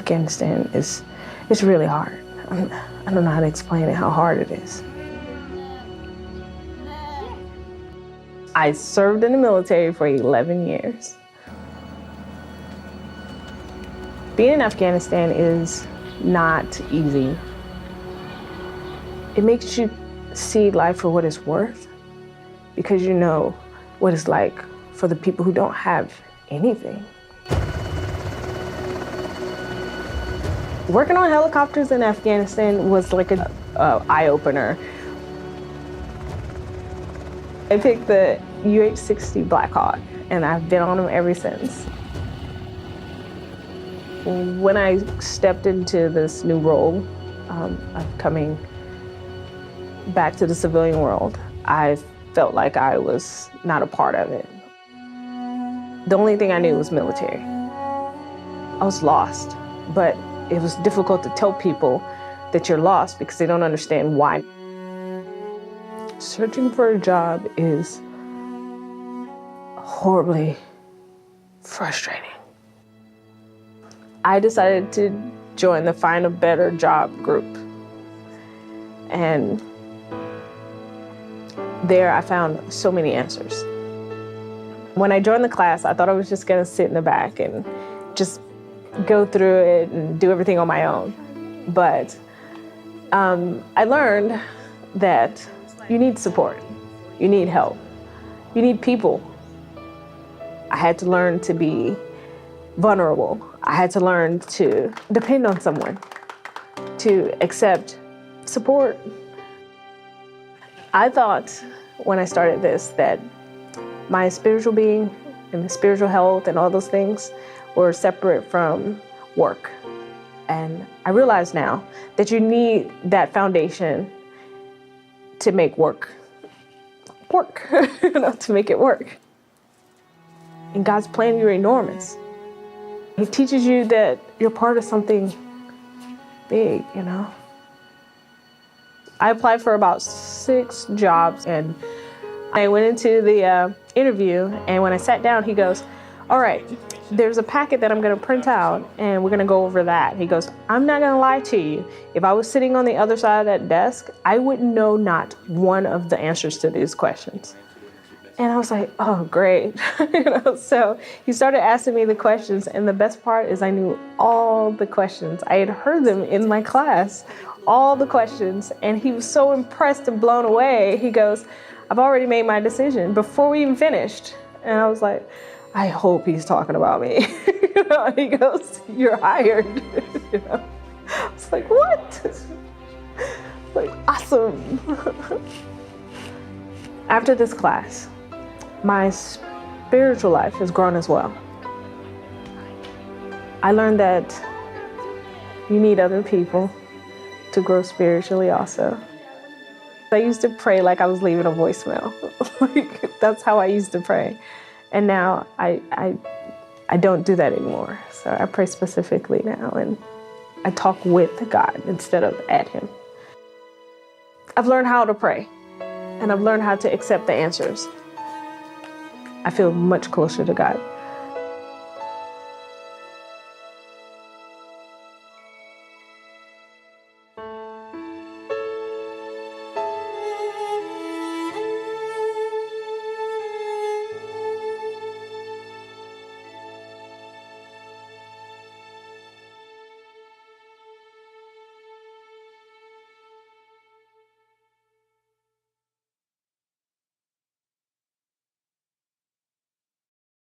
Afghanistan is really hard. I don't know how to explain it, how hard it is. I served in the military for 11 years. Being in Afghanistan is not easy. It makes you see life for what it's worth, because you know what it's like for the people who don't have anything. Working on helicopters in Afghanistan was like an eye-opener. I picked the UH-60 Black Hawk, and I've been on them ever since. When I stepped into this new role of coming back to the civilian world, I felt like I was not a part of it. The only thing I knew was military. I was lost, but it was difficult to tell people that you're lost because they don't understand why. Searching for a job is horribly frustrating. I decided to join the Find a Better Job group. And there I found so many answers. When I joined the class, I thought I was just gonna sit in the back and just go through it and do everything on my own. But I learned that you need support, you need help, you need people. I had to learn to be vulnerable. I had to learn to depend on someone, to accept support. I thought when I started this that my spiritual being and my spiritual health and all those things were separate from work. And I realize now that you need that foundation to make work, to make it work. In God's plan, you're enormous. He teaches you that you're part of something big, you know? I applied for about 6 jobs, and I went into the interview, and when I sat down, he goes, all right, there's a packet that I'm gonna print out, and we're gonna go over that. He goes, I'm not gonna lie to you. If I was sitting on the other side of that desk, I wouldn't know not one of the answers to these questions. And I was like, oh, great. So he started asking me the questions, and the best part is I knew all the questions. I had heard them in my class, all the questions, and he was so impressed and blown away. He goes, I've already made my decision before we even finished. And I was like, I hope he's talking about me. He goes, you're hired. I was like, what? Like, awesome. After this class, my spiritual life has grown as well. I learned that you need other people to grow spiritually also. I used to pray like I was leaving a voicemail. That's how I used to pray. And now I don't do that anymore. So I pray specifically now, and I talk with God instead of at Him. I've learned how to pray, and I've learned how to accept the answers. I feel much closer to God.